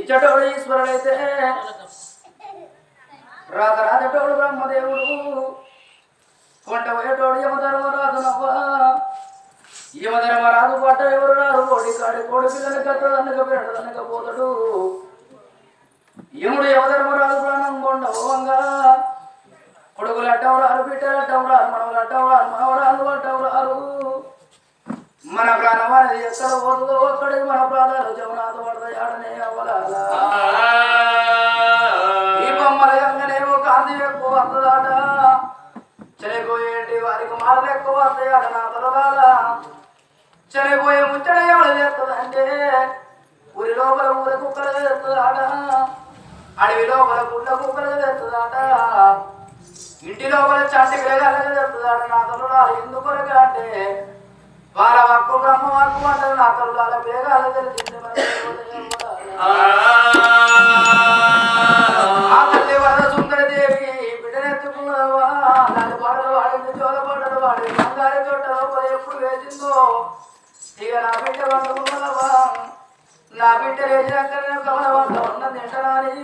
ఇచ్చటోడు ఈశ్వరుడైతే రాజటోడు బ్రహ్మదేవుడు కొంట పోయేటోడు యమధర్మరాజు నవ్వ యమధర్మరాజు పట్ట ఎవరు రారు కోడి కాడి కోడి పిల్లని కట్టదనక పెట్టదనక పోతాడు యముడు యమధర్మరాజు ప్రాణం కొండవంగా కొడుకులు అట్టవరారు బిడ్డలు అట్టవరారు మనవలు అట్టవరారు మనవరాలు అట్టవరారు మన ప్రాణం అనేది ఎక్కడ పోతుందో అక్కడికి మన ప్రాణాలు జమనాథ పడతాయి ఆడనే అవ్వాలా ఈ బొమ్మల గంగనేమో కాంతి ఎక్కువ వస్తుందాట చనిపోయేటి వారికి మాటలు ఎక్కువ వస్తాయి ఆట నా తలబాల చనిపోయే ముచ్చట ఎవరు చేస్తుందంటే ఊరి లోపల ఊర కుక్కలు చేస్తుందాట అడవి లోపల గుడ్ల కుక్కలు చేస్తుందాట ఇంటి లోపల చంటి పిల్లగాళ్ళకి చేస్తుందాట నా తలబాల ఎందుకొరగా అంటే వాళ్ళ వక్కు బ్రహ్మ వక్కు అంటారు నా తల్లాల పేగాలు తెలిసింది ఆ తల్లి వరద సుందరదేవి బిడ్డనెత్తుకున్నవా నన్ను పాటలు వాడింది చోల పాటలు వాడి బంగారు చోట ఎప్పుడు వేసిందో ఇక నా బిడ్డ వండుకున్నవా నా బిడ్డ వేసినాక గమనవంత ఉన్నది తింటనాని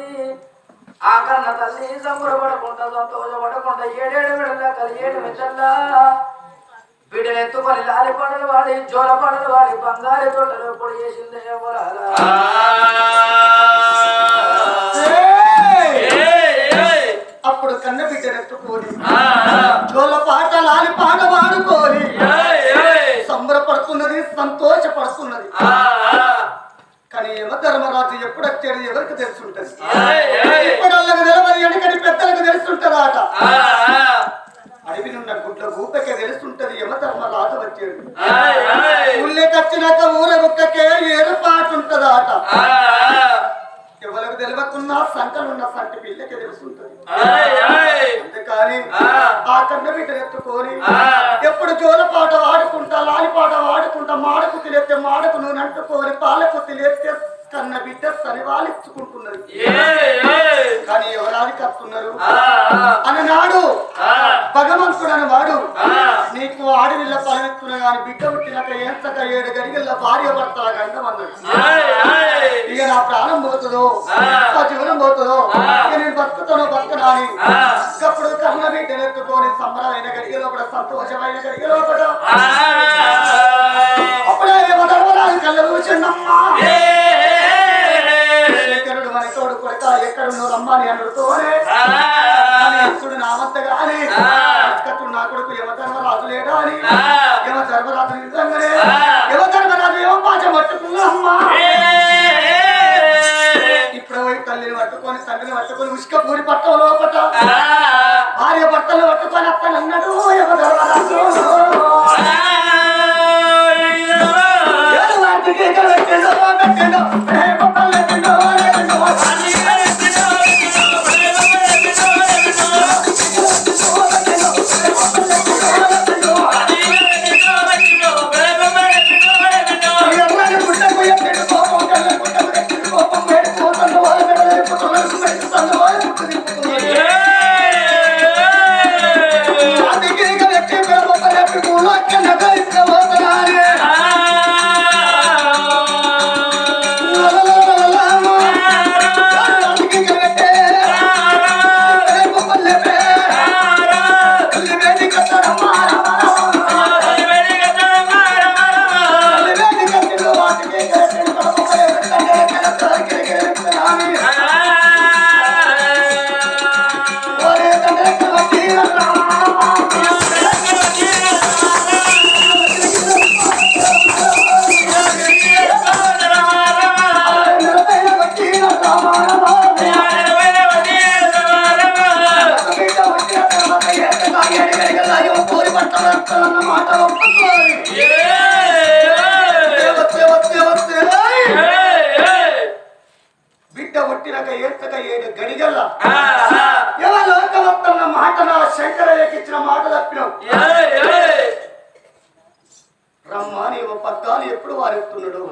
ఆ కన్న తల్లి సంబరపడకుండా సంతోషపడకుండా ఏడేడు విడలా కలిగేడు మెచ్చల్లా బిడ్డనెత్తుకొని లాలి పంటలు వాడి జోల పంటలు వాడి బంగారు తోటలు పొడి చేసిందే అప్పుడు కన్న బిడ్డనెత్తుకొని జోల పాట లాలి పాట వాడుకొని సంబరపడుతున్నది సంతోషపడుతున్నది కానీ యమధర్మరాజు ఎప్పుడు వచ్చాడు ఎవరికి తెలుసుంటది ఇప్పుడు వాళ్ళకి నిలబడి ఎనకటి పెద్దలకు తెలుసుంటదాట అడవినున్న గుడ్ల గూపకే తెలుస్తుంటది యమధర్మరాజు వచ్చాడు ఊళ్ళోకి వచ్చినాక ఊర గుక్కకే ఏర్పాటుంటదాట ఎవరికి తెలియకున్నా సంకలున్న సంటి పిల్లకి తెలుసుంటది అంతేకాని ఆ కన్న బిడ్డను ఎత్తుకొని ఎప్పుడు జోల పాట వాడుకుంటా లాలి పాట వాడుకుంటా మాడకు తిలేస్తే మాడకు నూనె అంటుకొని పాలకు తిలేస్తే కన్న బిడ్డ సరివాలిచ్చుకుంటున్నది కానీ ఎవరాది కత్తున్నారు అన్ననాడు భగవంతుడు అని వాడు నీకు ఆడవిల్ల పలవెత్తున గాని బిడ్డ పుట్టినాక ఎంతక 7 గడిగల్ల భార్య భర్తల గండం అన్నాడు ఇక నా ప్రాణం పోతుందో నా జీవనం పోతుందో ఇక నేను బతుకుతానో బతుకునా అని అప్పుడు కన్న బిడ్డను ఎత్తుకొని సంబరమైన గడిగలో కూడా సంతోషమైన గడిగలో కూడా అప్పుడే ధర్మరాజు కళ్ళ కూర్చుండమ్మా శంకరుడు మన తోడు కొడక ఎక్కడున్నో రమ్మని అన్నుడుతోనే అచ్చుడు నా వద్ద గాని అక్కడు నా కొడుకు యమధర్మరాజు లేడా అని యమధర్మరాజు నిజంగానే యమధర్మరాజు ఏమో పాచ పట్టుకున్నా అమ్మా ఇప్పుడు పోయి తల్లిని పట్టుకొని తండ్రిని పట్టుకొని ఉష్క పూరి పట్టం లోపట భార్య బట్టలు పట్టుకొని అత్తని అన్నాడు యమధర్మరాజు బిడ్డ పుట్టినాక ఏడ్చక 7 గడిగల్ల ఎవలోకవత్తన్న మాట నా శంకరయ్యకి ఇచ్చిన మాట తప్పినావు రమ్మా నీవు పద్దాలు ఎప్పుడు వారెత్తున్నాడు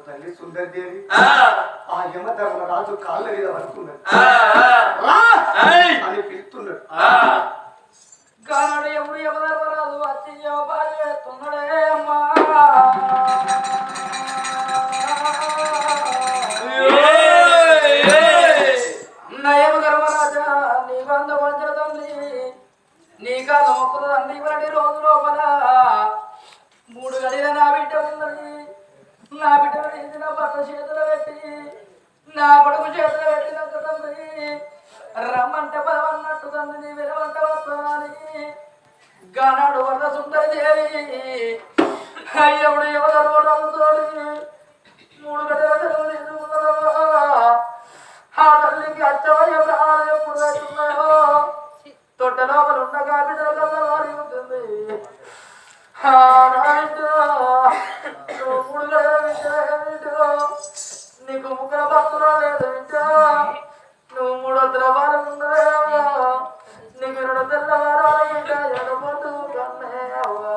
తల్లి సుందరదేవి ఆ యమధర్మరాజు కాళ్ళ మీద పడుతున్నాడు అని పిలుస్తున్నాడు గానాడు ఎప్పుడు యమధర్మరాజు వచ్చి బాధ చేస్తున్నాడే అమ్మా అయ్యప్పుడు ఎవరో రాజుతోడి 3 గంటల సెలవు తీసుకున్నావా ఆ తల్లికి అచ్చవయ్య ప్రాణాలు ఎప్పుడు అవుతున్నాయో తొట్ట లోపల ఉండగా బిడ్డల కల్లా వారి ఉంటుంది నువ్వు 3 గంటల వింటో నీకు ముగ్గుల భక్తులు లేదు వింటా నువ్వు 3 వందల వారం ఉన్నావా నీకు 2 వందల వారాలు వింటా ఎడబోతు కన్నేవా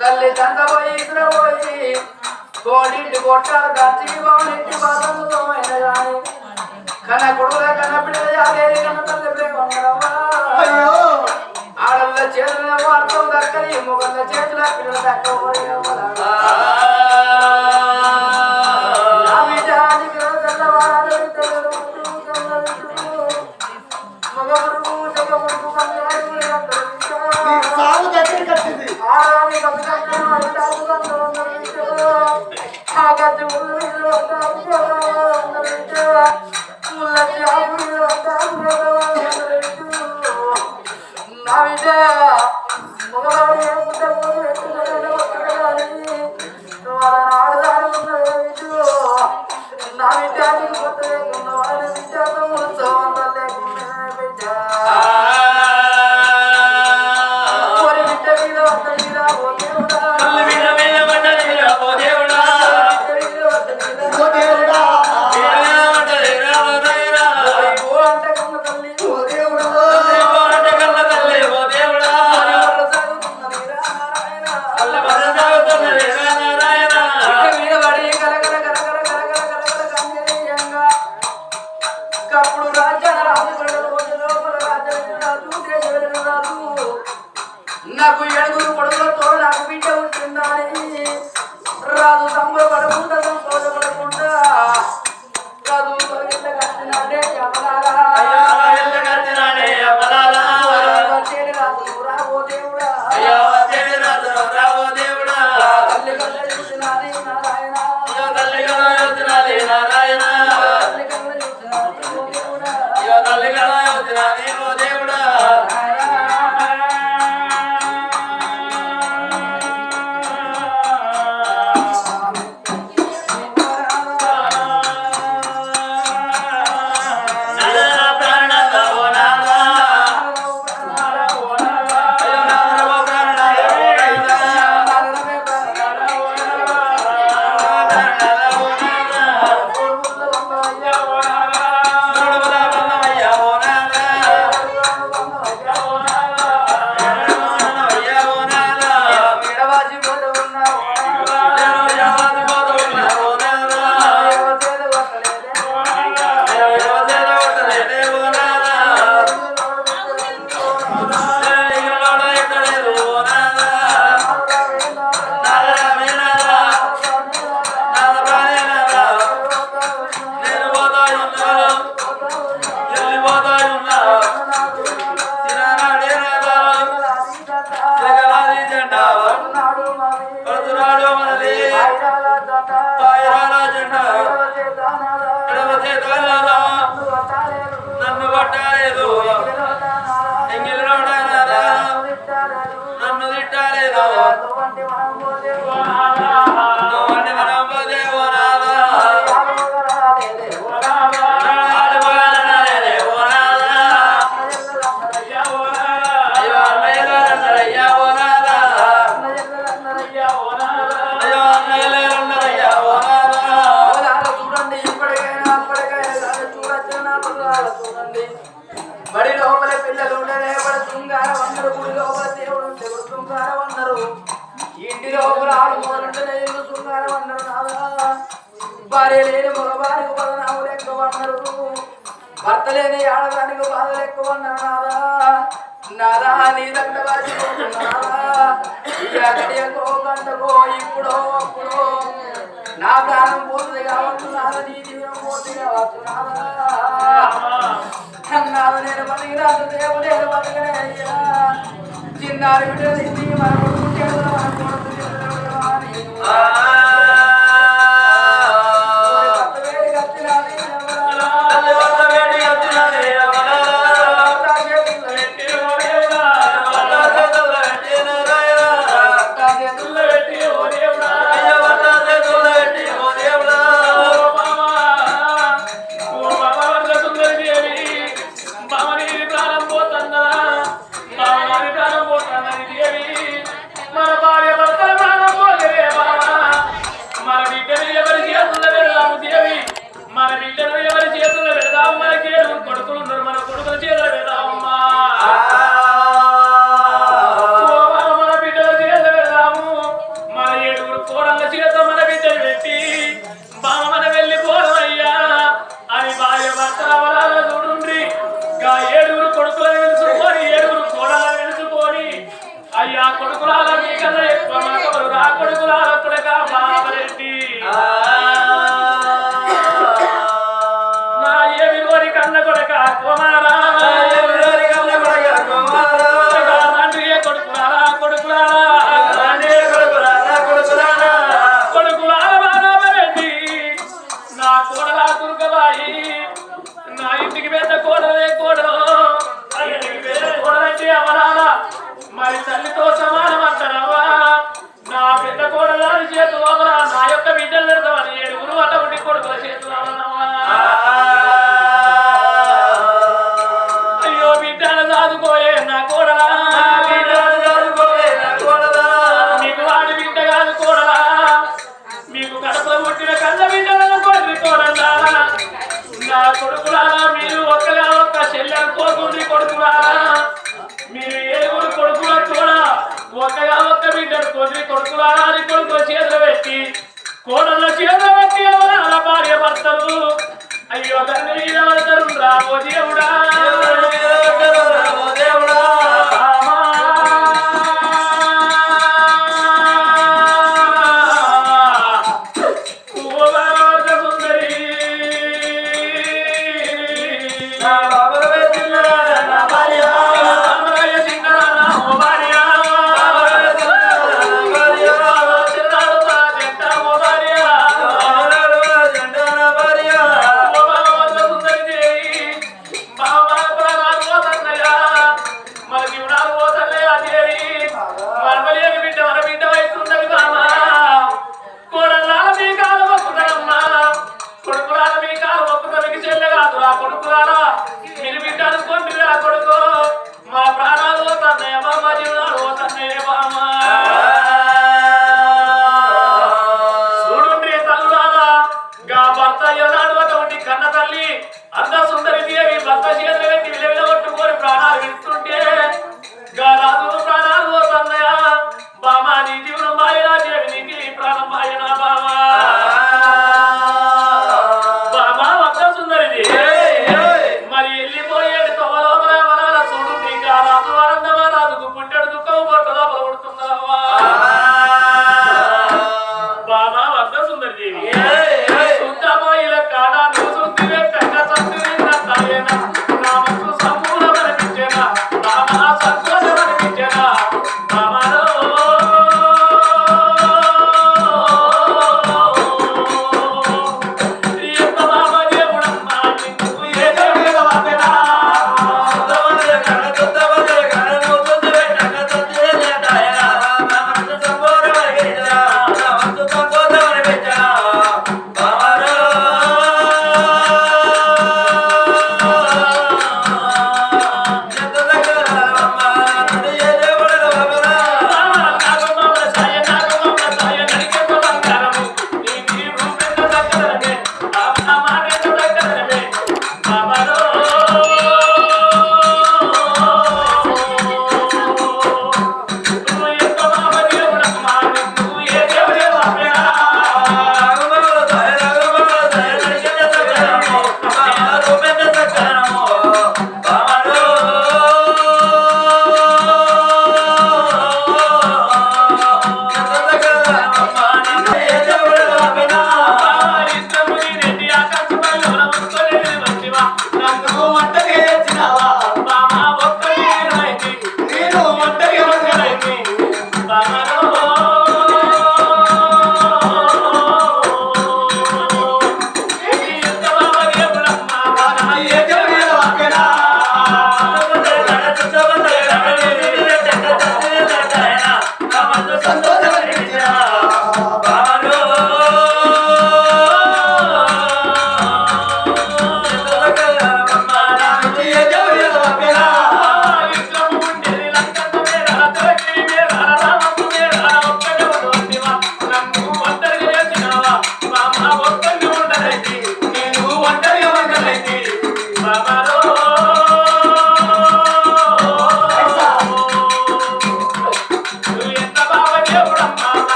తల్లి తంగబోయి ఇసురబోయి కోడింటి కొట్టారు దర్శి బాగుంటి బాధలతో కానీ కన్న కొడుకుల కన్న బిడ్డల యాదేవి కన్న తల్లి ప్రేమమ్మా ఆడళ్ళ చేతుల వార్తం దక్కని మొగళ్ళ చేతుల పిల్లల దక్కబోయి నాకు 7 కొడుకులతో నాకు బిడ్డ ఉంటుందని రాజు సంబరపడకుండా సంతోషపడకుండా రాజు కట్టినాడే రాబో దేవుడా తల్లి కళ్ళ చూసినాది నారాయణ పొద్దురాడు మనది నన్ను పట్టలేదు ఎంగిలోడారా నన్ను తిట్టలేదు నువ్వంటి మనం పోతే ఓనాదా బడి లోపల పిల్లలు ఉండలే బడి శృంగారం అన్నారు గుడి లోపల దేవుడు ఉంటే శృంగారం అన్నారు ఇంటి లోపల ఆడు మొదలుంటే ఇల్లు శృంగారం అన్నారు నాదా భార్య లేని మగవారికి బదనాములు ఎక్కువ అన్నారు భర్త లేని ఆడదానికి బాధలు ఎక్కువ అన్నారు నాదా నాదా నీ దగ్గర వాచిపోతున్నారా ఎక్కడికో గంటకో ఇప్పుడో అప్పుడో నా ప్రాణం పోతుంది కావచ్చు నాదా నీ జీవనం పోతుంది కావచ్చు నాదా అన్నాడు నేను బతికినాడు దేవుడు నేను బతకనే అయ్యా చిన్నారి బిడ్డలు మన కొడుకు చేతులు మన కొడుకు అయ్యా కొడుకులాల మీకన్నా ఎక్కువ మాకు రా కొడుకులాల కొడుక బాబరెడ్డి నా ఏమి కోరి కన్న కొడుక కుమారా తండ్రి కొడుకులారా కొడుకులాల బాబరెడ్డి నా కోడలా దుర్గబాయి నా ఇంటికి పెద్ద కోడలే కోడలు ఇంటికి పెద్ద కోడలంటే అవరాలా మరి తల్లితో సమానం అంటారవ్వా నా బిడ్డ కోడలాని చేతులు అవరా నా యొక్క బిడ్డలు పెడతామని 7 అటువంటి కొడుకుల చేతులు అవనవ్వా అయ్యో బిడ్డలు దాదుకోయే నా కోడలా మీకు వాడి బిడ్డ కాదు కోడలా మీకు కడపలో పుట్టిన కన్న బిడ్డలను కొద్ది కోడలా నా కొడుకులారా మీరు ఒక్కగా ఒక్క చెల్లెలు పోతుంది కొడుకులారా మీరు 7 కొడుకుల కూడా ఒక్కగా ఒక్క బిడ్డను కొద్ది కొడుకులారి కొడుకుల చేతులు పెట్టి కోడళ్ళ చేతులు పెట్టి ఎవరాల భార్య భర్తలు అయ్యో తండ్రి మీద పడతారు రాబో దేవుడా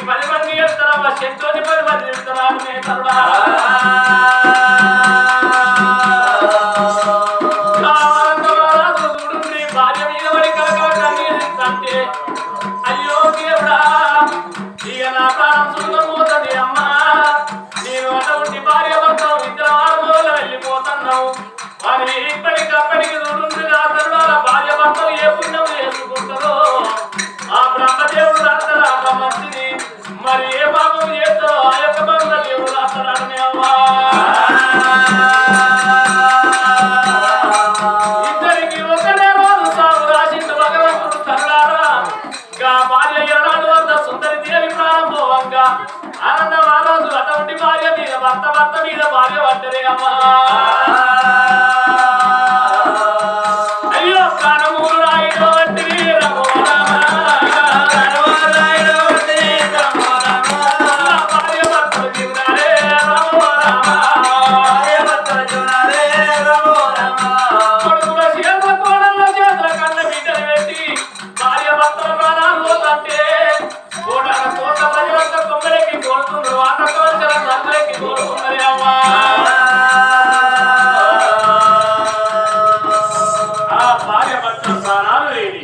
శక్తికి 10 మంది ఎత్తారమ్మ శక్తిని 10 మంది ఎత్తారు మే తరుడా భార్య మీద పడి కలకల కన్నీరు అంటే అయ్యో దేవుడా ఇక నా ప్రాణం చూడబోతుంది అమ్మా నేను అటువంటి భార్య భర్త ఇద్దరు ఆరులో వెళ్ళిపోతున్నావు వారి ఇప్పటికప్పటికి చూడుంది నా తరుణాల భార్య భర్తలు ఏ పుణ్యం చేసుకుంటారో ఆ బ్రహ్మదేవుడు రాస్తారా మంచిది మరి ఏ పాపం చేస్తారో ఆ యొక్క బ్రహ్మదేవుడు రాస్తాడని అమ్మా ఇద్దరికి ఒకటే రోజు సాగు రాసింది భగవంతుడు తరుణారా భార్య ఎరనాడు వద్ద సుందరి దేవి ప్రారంభంగా ఆనందం ఆ రోజు అటువంటి భార్య మీద భర్త మీద భార్య పడ్డరే అమ్మా అయ్యో ప్రాణమూలు రాయిలో వంటి భార్య భర్తలు జీవనాలే రమో కొడుకుల చేతుల కోడళ్ళ చేతుల కన్న బిడ్డలు పెట్టి భార్య భర్తల ప్రాణాలు పోతుంటే కోటాల కోట్ల ప్రజలంతా కొమ్మలెక్కి కోరుతున్నారు ఆట కోరికల సందరెక్కి కోరుతున్నారు అమ్మా ఆ భార్య భర్తల ప్రాణాలు లేని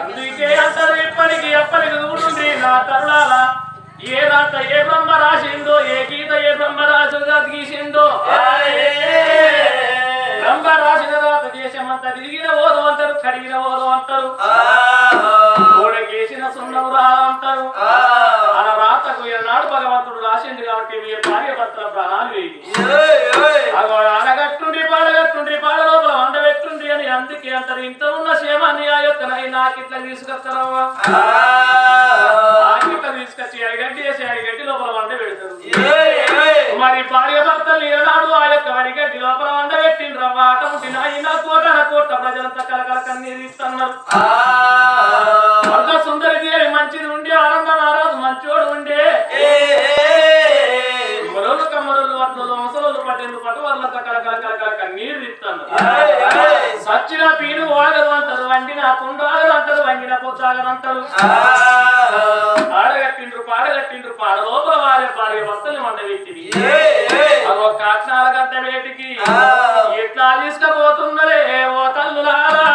అందుకే అంటారు ఇప్పటికి ఎప్పటికి చూడుంది నా తరుణాల ఏ రాత ఏ బ్రహ్మ రాసిందో ఏ గీత ఏ బ్రహ్మ రాసుగా గీసిందో బ్రహ్మ రాసిన రాత దేశమంతా తిరిగిన ఓదు అంటారు కడిగిన ఓదు అంటారు గోడకేసిన సున్నం రా అంటారు అలా రాతకు ఏనాడు భగవంతుడు రాసింది కాబట్టి మీ భార్య భర్తల ప్రాణాలు వేయి అనగట్టుండి పాడ లోపల వండబెట్టుండి అని అందుకే అంటారు ఇంత ఉన్న క్షేమాన్ని ఆ యొక్క నాకు ఇట్లా తీసుకొస్తారవ్వా ఇట్లా తీసుకొచ్చి అడిగడ్డి వేసి అడిగడ్డి లోపల వండ పెడతారు మరి భార్య భర్తలు ఏనాడు ఆ యొక్క వరిగడ్డి లోపల వండ పెట్టిండ్రవ్వా అటువంటి నాయన కోట ప్రజలంతా కలకల కన్నీరు ఇస్తున్నారు భర్త సుందరి దేవి మంచిది ఉండే ఆనందం ఆ రోజు మంచోడు ఉండే మరొలు కమ్మరులు వడ్లు ముసలు పట్టెండు పట్టువర్లంతా కలకల కన్నీరు ఇస్తున్నారు సచ్చిన పీను ఆగదు అంటారు వండిన కుండు ఆగదు అంటారు వంగిన పొచ్చాగదు అంటారు ఆడగట్టిండ్రు పాడ లోపల భార్య భర్తలు వంట వ్యక్తివి అదొక కాక్షాల గంట వేటికి ఎట్లా తీసుకపోతున్నదే ఓ తల్లులారా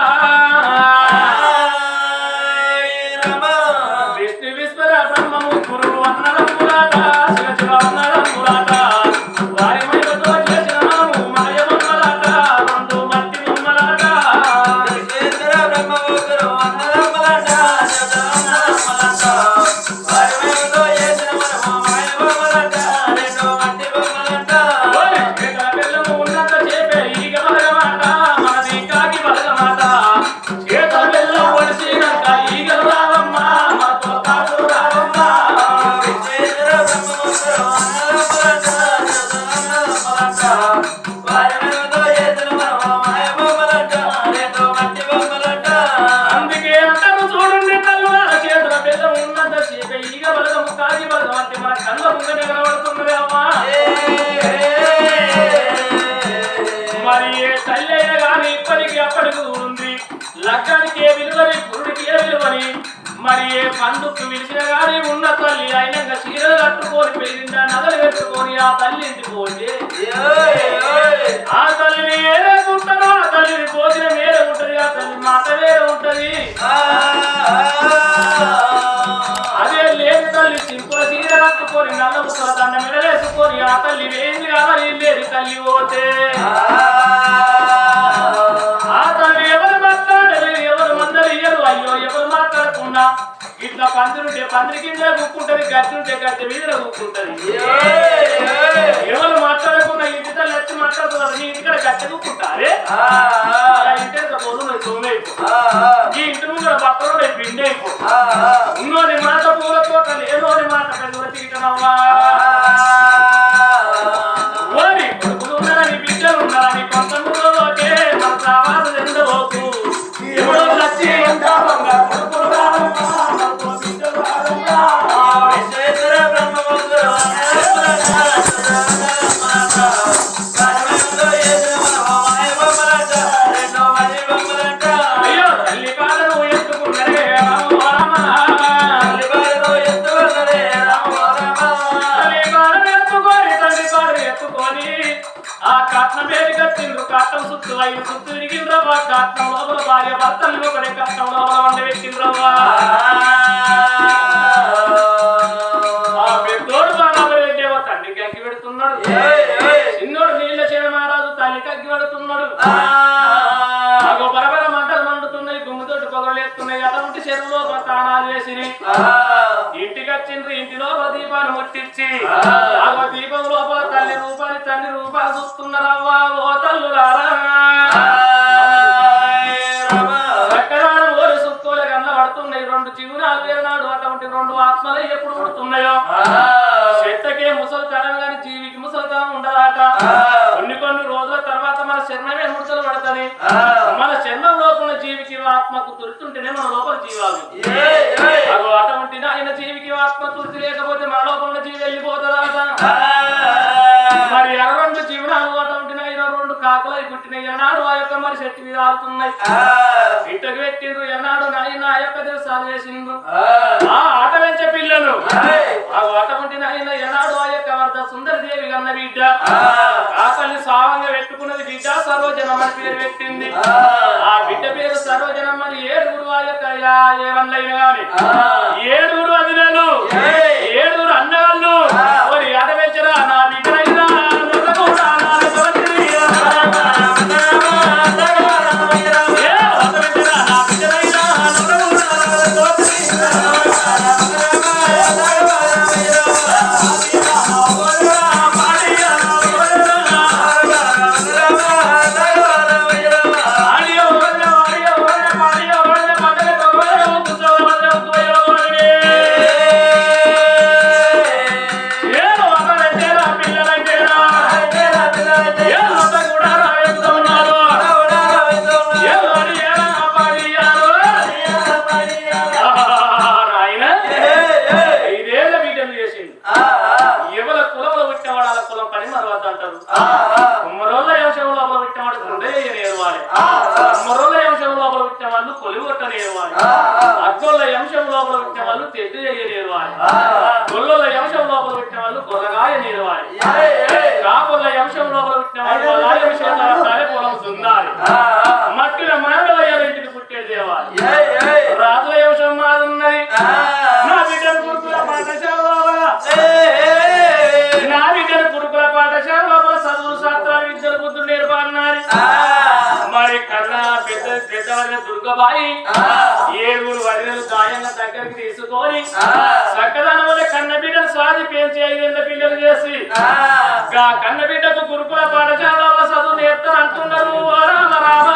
విష్ణు విశ్వర బ్రహ్మము గురువు అన్నదమ్ములాట శివ అన్నదమ్ములాట వారి మైలతో చేసిన మనము మాయమమ్మలాట రెండు మట్టి బొమ్మలాట బ్రహ్మము గురువు అన్నదమ్ములాట వారి మైలతో చేసిన మనము మాయమమ్మలాట రెండు మట్టి బొమ్మలాట బెల్లము ఉన్నంత చేపే ఈగ బలగమాట మనది కాకి బలగమాట చేత బెల్లం ఒడిసినాక ఈగలు రావమ్మా మనతో పాటు రావమ్మా అందుకే అంటారు చూడండి తల్లుల చేతుల బెల్లం ఉన్నంత చేపే ఈగ బలగము కాకి బలగం అంటే మన కళ్ళ ముంగనే కనబడుతున్నది అమ్మా మరి ఏ తల్లయ్య గాని ఇప్పటికి అప్పటికి ఉంది లగ్గానికి ఏ విలువని పురుడికి ఏ విలువని మరి ఏ పండుకు విలిచిన గాని ఉన్న తల్లి అయినంగా చీరలు కట్టుకొని పెరిగిందా నగలు పెట్టుకొని ఆ తల్లి ఇంటికి పోతే ఆ తల్లిని ఏరేకుంటారో ఆ తల్లిని భోజనం వేరే ఉంటది ఆ తల్లి మాట వేరే ఉంటది అదే లేని తల్లి సింపుల చీర కట్టుకొని నల్ల ముక్కల దండ మెడలేసుకొని ఆ తల్లి వేయింది కావాలి లేని తల్లి పోతే ఆ తల్లి ఎవరు మాట్లాడలేదు ఎవరు మందరు ఇయ్యరు అయ్యో ఎవరు మాట్లాడకుండా ఇట్లా పందిరుంటే పందిరి కింద కూక్కుంటది గట్టి ఉంటే గట్టి మీద కూక్కుంటది ఎవరు మాట్లాడకుండా ఇంటి తల్లి వచ్చి మాట్లాడుతున్నారు నీ ఇంటికాడ గట్టి కూక్కుంటారే ఇంటి పొద్దున సోమైపో ఈ ఇంటి ముందు పక్కన పిండి అయిపో ఉన్నోని మాట పూల తోట లేదోని మాట పెద్ద తీటనవ్వా ఓరి కొడుకులు ఉన్నారని బిడ్డలు ఉన్నారని కొంతమందిలోకే మన సావాసు ఎండవోకు ఎవరో లచ్చి ఉంటావంగా కొడుకులు అయ్యో తల్లి కాలం భార్య భర్తలు ఒకటే కష్టంలో వంద పెట్టిండ్రవ్వా ఆ పెద్దోడు బాణాబరెడ్డేమో తండ్రికి అగ్గి పెడుతున్నాడు చిన్నోడు నీళ్ళ చేయ మహారాజు తల్లికి అగ్గి పెడుతున్నాడు అగో బరబర మంటలు మండుతున్నాయి గుమ్మితోటి పొగలు ఎత్తున్నాయి అటువంటి చెరువులో తానాలు వేసి ఇంటికి వచ్చిండ్రు ఇంటిలో దీపాన్ని ముట్టించి అగో దీపం లోపల తల్లి రూపాన్ని తండ్రి రూపాలు చూస్తున్నారవ్వా ఓ తల్లులారా రక్కదానం ఓరి సుక్కోలే కన్నా పడుతున్నాయి రెండు జీవనాలు వేనాడు అటువంటి రెండు ఆత్మలు ఎప్పుడు పుడుతున్నాయో చెత్తకే ముసలితనం గాని జీవికి ముసలితనం ఉండదాట కొన్ని రోజుల తర్వాత మన శరణమే ముడతలు పడతది మన శరణం లోపల జీవికి ఆత్మకు తురుతుంటేనే మన లోపల జీవాలు అగో అటువంటి ఆయన జీవికి ఆత్మ తుర్తి లేకపోతే మన లోపల జీవి వెళ్ళిపోతుందాట మరి రెండు జీవనాలు అటువంటి రెండు కాకులై పుట్టినాయి ఎన్నాడు ఆ యొక్క మరి చెట్టు మీద ఆడుతున్నాయి ఇంటకు పెట్టిండ్రు ఎన్నాడు నాయన ఆ యొక్క దేశాలు వేసిండ్రు ఆ ఆట వెంచే పిల్లలు ఆ అటువంటి నాయన ఎన్నాడు ఆ యొక్క వర్ధ సుందరి దేవి కన్న బిడ్డ కాకల్ని సావంగా పెట్టుకున్నది బిడ్డ సరోజనమ్మని పేరు పెట్టింది ఆ బిడ్డ పేరు సరోజనమ్మని ఏడుగురు ఆ యొక్క ఏమన్నైనా గాని ఏడుగురు అదినలు ఏడుగురు అన్నగాళ్ళు మరి ఆట వెంచరా నా బిడ్డనైనా అగ్గోళ్ళ అంశం లోపల పెట్టిన వాళ్ళు తెడ్డు చేయలేరువాలి గొల్లల అంశం లోపల పెట్టిన వాళ్ళు గొల్లగాయ నేర్వాలి కాపుల అంశం లోపల పెట్టిన వాళ్ళు పొలం సుందాలి మట్టిన మానవ ఇంటికి పుట్టే దేవాలి రాజుల అంశం మాదున్నది నా బిడ్డను కురుకుల పాఠశాల నా బిడ్డను కురుకుల పాఠశాల లోపల చదువులు శాస్త్రాలు విద్యలు బుద్ధులు నేర్పాలన్నారు మరి కన్నా పెద్ద దుర్గబాయి ఏడుగురు వదినలు గాయంగా దగ్గరికి తీసుకొని చక్కదనం వల్ల కన్నబిడ్డను స్వాది పెంచి 5 ఏళ్ల పిల్లలు చేసి కన్నబిడ్డకు గురుకుల పాఠశాలలో చదువు నేర్తారు అంటున్నారు రామ రామ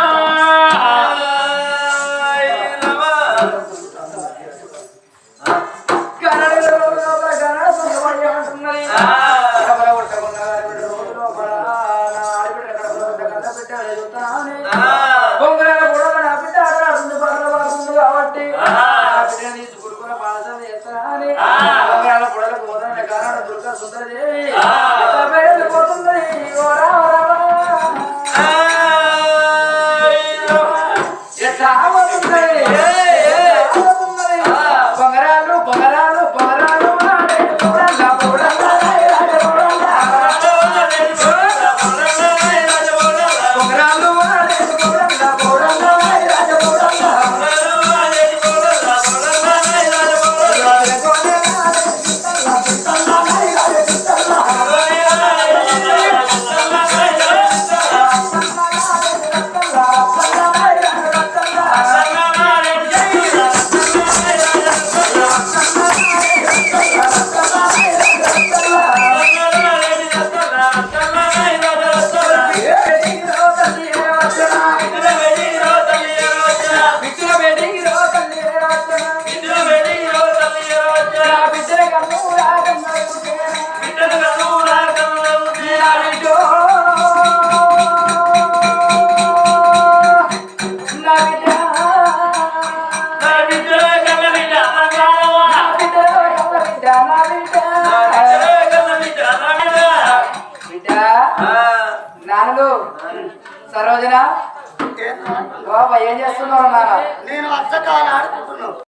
సరోజన బాబా ఏం చేస్తున్నావు నాన్న? నేను అచ్చకాలు ఆడుకుంటున్నాను.